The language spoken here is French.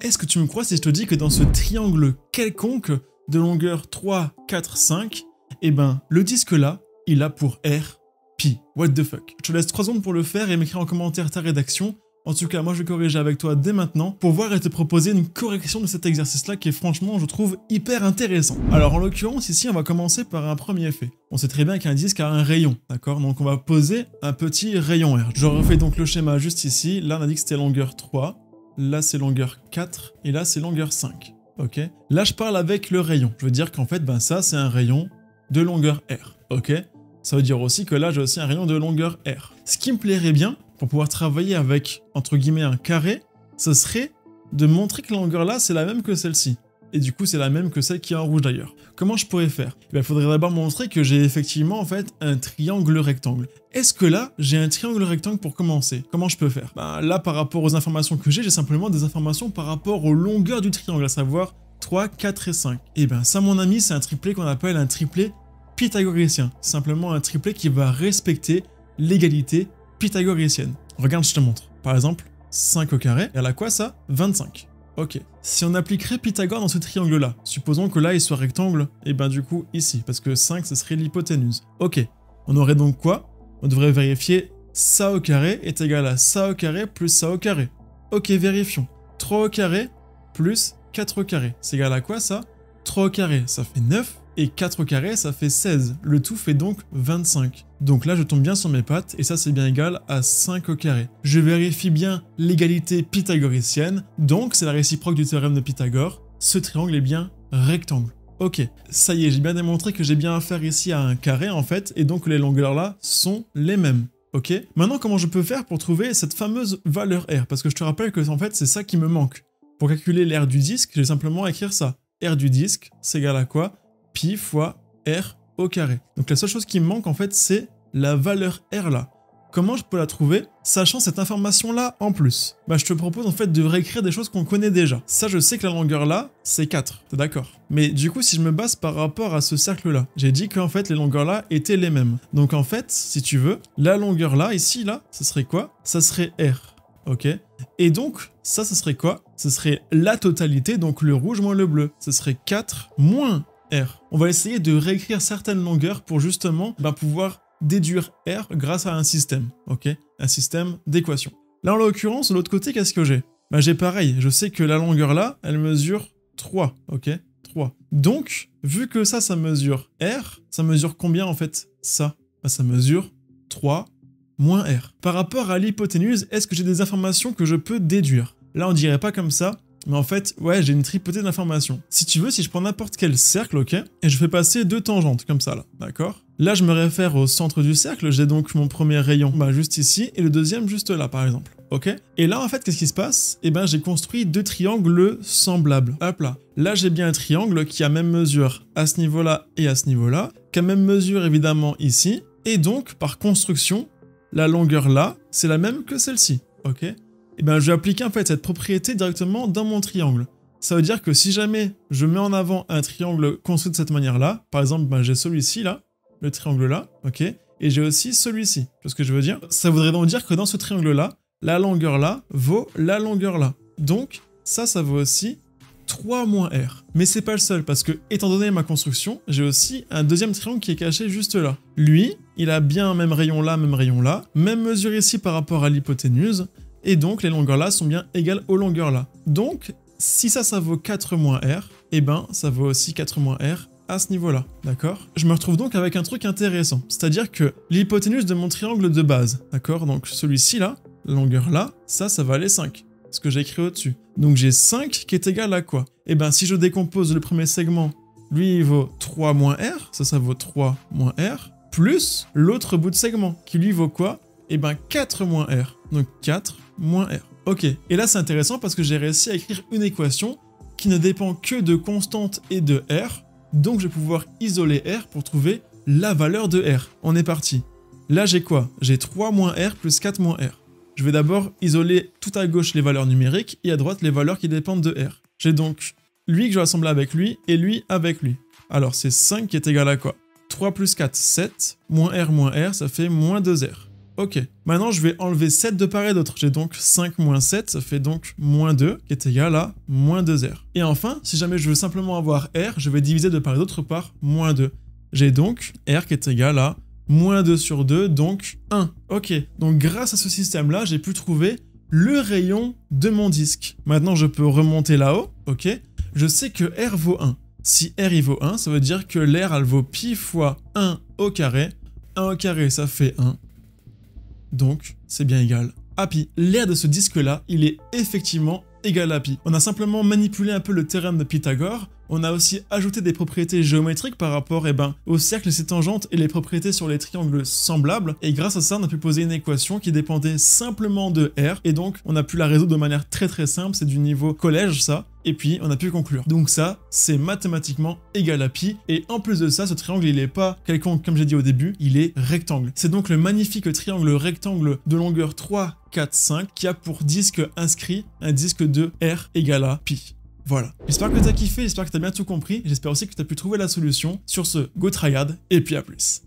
Est-ce que tu me crois si je te dis que dans ce triangle quelconque de longueur 3, 4, 5, eh ben, le disque là, il a pour R, pi. What the fuck? Je te laisse 3 secondes pour le faire et m'écrire en commentaire ta rédaction. En tout cas, moi je vais corriger avec toi dès maintenant pour voir et te proposer une correction de cet exercice-là qui est franchement, je trouve, hyper intéressant. Alors en l'occurrence, ici, on va commencer par un premier fait. On sait très bien qu'un disque a un rayon, d'accord? Donc on va poser un petit rayon R. Je refais donc le schéma juste ici. Là, on a dit que c'était longueur 3. Là, c'est longueur 4. Et là, c'est longueur 5. Ok? Là, je parle avec le rayon. Je veux dire qu'en fait, ben ça, c'est un rayon de longueur R. Ok? Ça veut dire aussi que là, j'ai aussi un rayon de longueur R. Ce qui me plairait bien, pour pouvoir travailler avec, entre guillemets, un carré, ce serait de montrer que la longueur là, c'est la même que celle-ci. Et du coup, c'est la même que celle qui est en rouge d'ailleurs. Comment je pourrais faire? Il faudrait d'abord montrer que j'ai effectivement, en fait, un triangle rectangle. Est-ce que là, j'ai un triangle rectangle pour commencer? Comment je peux faire? Ben, là, par rapport aux informations que j'ai simplement des informations par rapport aux longueurs du triangle, à savoir 3, 4 et 5. Et ben ça, mon ami, c'est un triplet qu'on appelle un triplet pythagoricien. C'est simplement un triplet qui va respecter l'égalité pythagoricienne. Regarde, je te montre. Par exemple, 5 au carré, elle a quoi ça? 25. Ok. Si on appliquerait Pythagore dans ce triangle-là, supposons que là il soit rectangle, et ben du coup ici, parce que 5 ce serait l'hypoténuse. Ok. On aurait donc quoi? On devrait vérifier ça au carré est égal à ça au carré plus ça au carré. Ok, vérifions. 3 au carré plus 4 au carré. C'est égal à quoi ça? 3 au carré, ça fait 9. Et 4 au carré, ça fait 16. Le tout fait donc 25. Donc là, je tombe bien sur mes pattes, et ça, c'est bien égal à 5 au carré. Je vérifie bien l'égalité pythagoricienne, donc c'est la réciproque du théorème de Pythagore. Ce triangle est bien rectangle. Ok, ça y est, j'ai bien démontré que j'ai bien affaire ici à un carré, en fait, et donc les longueurs là sont les mêmes. Ok? Maintenant, comment je peux faire pour trouver cette fameuse valeur R? Parce que je te rappelle que, en fait, c'est ça qui me manque. Pour calculer l'aire du disque, je vais simplement écrire ça. R du disque, c'est égal à quoi? Pi fois R au carré. Donc la seule chose qui me manque en fait, c'est la valeur R là. Comment je peux la trouver, sachant cette information là en plus? Bah je te propose en fait de réécrire des choses qu'on connaît déjà. Ça, je sais que la longueur là, c'est 4, t'es d'accord? Mais du coup, si je me base par rapport à ce cercle là, j'ai dit qu'en fait les longueurs là étaient les mêmes. Donc en fait, si tu veux, la longueur là, ici là, ce serait quoi? Ça serait R. Ok? Et donc, ça serait quoi? Ce serait la totalité, donc le rouge moins le bleu. Ce serait 4 moins R. On va essayer de réécrire certaines longueurs pour justement pouvoir déduire R grâce à un système, ok? Un système d'équation. Là, en l'occurrence, de l'autre côté, qu'est-ce que j'ai? J'ai pareil, je sais que la longueur là, elle mesure 3, ok? 3. Donc, vu que ça mesure R, ça mesure combien en fait ça? Ça mesure 3 moins R. Par rapport à l'hypoténuse, est-ce que j'ai des informations que je peux déduire? Là, on dirait pas comme ça, mais en fait, ouais, j'ai une tripotée d'informations. Si tu veux, si je prends n'importe quel cercle, ok, et je fais passer 2 tangentes, comme ça, là, d'accord? Là, je me réfère au centre du cercle, j'ai donc mon premier rayon, juste ici, et le deuxième juste là, par exemple, ok? Et là, en fait, qu'est-ce qui se passe? Eh ben, j'ai construit 2 triangles semblables. Hop là. Là, j'ai bien un triangle qui a même mesure à ce niveau-là et à ce niveau-là, qui a même mesure, évidemment, ici, et donc, par construction, la longueur là, c'est la même que celle-ci, ok? Et ben, je vais appliquer en fait cette propriété directement dans mon triangle. Ça veut dire que si jamais je mets en avant un triangle construit de cette manière-là, par exemple, j'ai celui-ci là, le triangle là, ok, et j'ai aussi celui-ci. Tu vois ce que je veux dire? Ça voudrait donc dire que dans ce triangle-là, la longueur là vaut la longueur là. Donc, ça vaut aussi 3 moins R. Mais c'est pas le seul, parce que, étant donné ma construction, j'ai aussi un deuxième triangle qui est caché juste là. Lui, il a bien même rayon là, même mesure ici par rapport à l'hypoténuse, et donc les longueurs là sont bien égales aux longueurs là. Donc, si ça vaut 4 moins R, et ben ça vaut aussi 4 moins R à ce niveau-là, d'accord? Je me retrouve donc avec un truc intéressant, c'est-à-dire que l'hypoténuse de mon triangle de base, d'accord? Donc celui-ci là, la longueur là, ça valait 5, ce que j'ai écrit au-dessus. Donc j'ai 5 qui est égal à quoi? Et ben si je décompose le premier segment, lui il vaut 3 moins R, ça vaut 3 moins R, plus l'autre bout de segment, qui lui vaut quoi? Et ben 4 moins R, donc 4 moins R. Ok, et là c'est intéressant parce que j'ai réussi à écrire une équation qui ne dépend que de constante et de R, donc je vais pouvoir isoler R pour trouver la valeur de R. On est parti. Là j'ai quoi? J'ai 3 moins R plus 4 moins R. Je vais d'abord isoler tout à gauche les valeurs numériques et à droite les valeurs qui dépendent de R. J'ai donc lui que je vais assembler avec lui et lui avec lui. Alors c'est 5 qui est égal à quoi? 3 plus 4, 7, moins R, ça fait moins 2R. Ok, maintenant je vais enlever 7 de part et d'autre. J'ai donc 5 moins 7, ça fait donc moins 2, qui est égal à moins 2R. Et enfin, si jamais je veux simplement avoir R, je vais diviser de part et d'autre par moins 2. J'ai donc R qui est égal à moins 2 sur 2, donc 1. Ok, donc grâce à ce système-là, j'ai pu trouver le rayon de mon disque. Maintenant, je peux remonter là-haut, ok. Je sais que R vaut 1. Si R il vaut 1, ça veut dire que l'air elle vaut pi fois 1 au carré. 1 au carré, ça fait 1. Donc, c'est bien égal à pi. L'air de ce disque-là, il est effectivement égal à pi. On a simplement manipulé un peu le théorème de Pythagore. On a aussi ajouté des propriétés géométriques par rapport aux cercles et ses tangentes et les propriétés sur les triangles semblables. Et grâce à ça, on a pu poser une équation qui dépendait simplement de R. Et donc, on a pu la résoudre de manière très très simple. C'est du niveau collège, ça. Et puis, on a pu conclure. Donc ça, c'est mathématiquement égal à pi. Et en plus de ça, ce triangle, il n'est pas quelconque, comme j'ai dit au début, il est rectangle. C'est donc le magnifique triangle rectangle de longueur 3, 4, 5 qui a pour disque inscrit un disque de R égale à pi. Voilà. J'espère que t'as kiffé, j'espère que t'as bien tout compris. J'espère aussi que t'as pu trouver la solution. Sur ce, go tryhard, et puis à plus.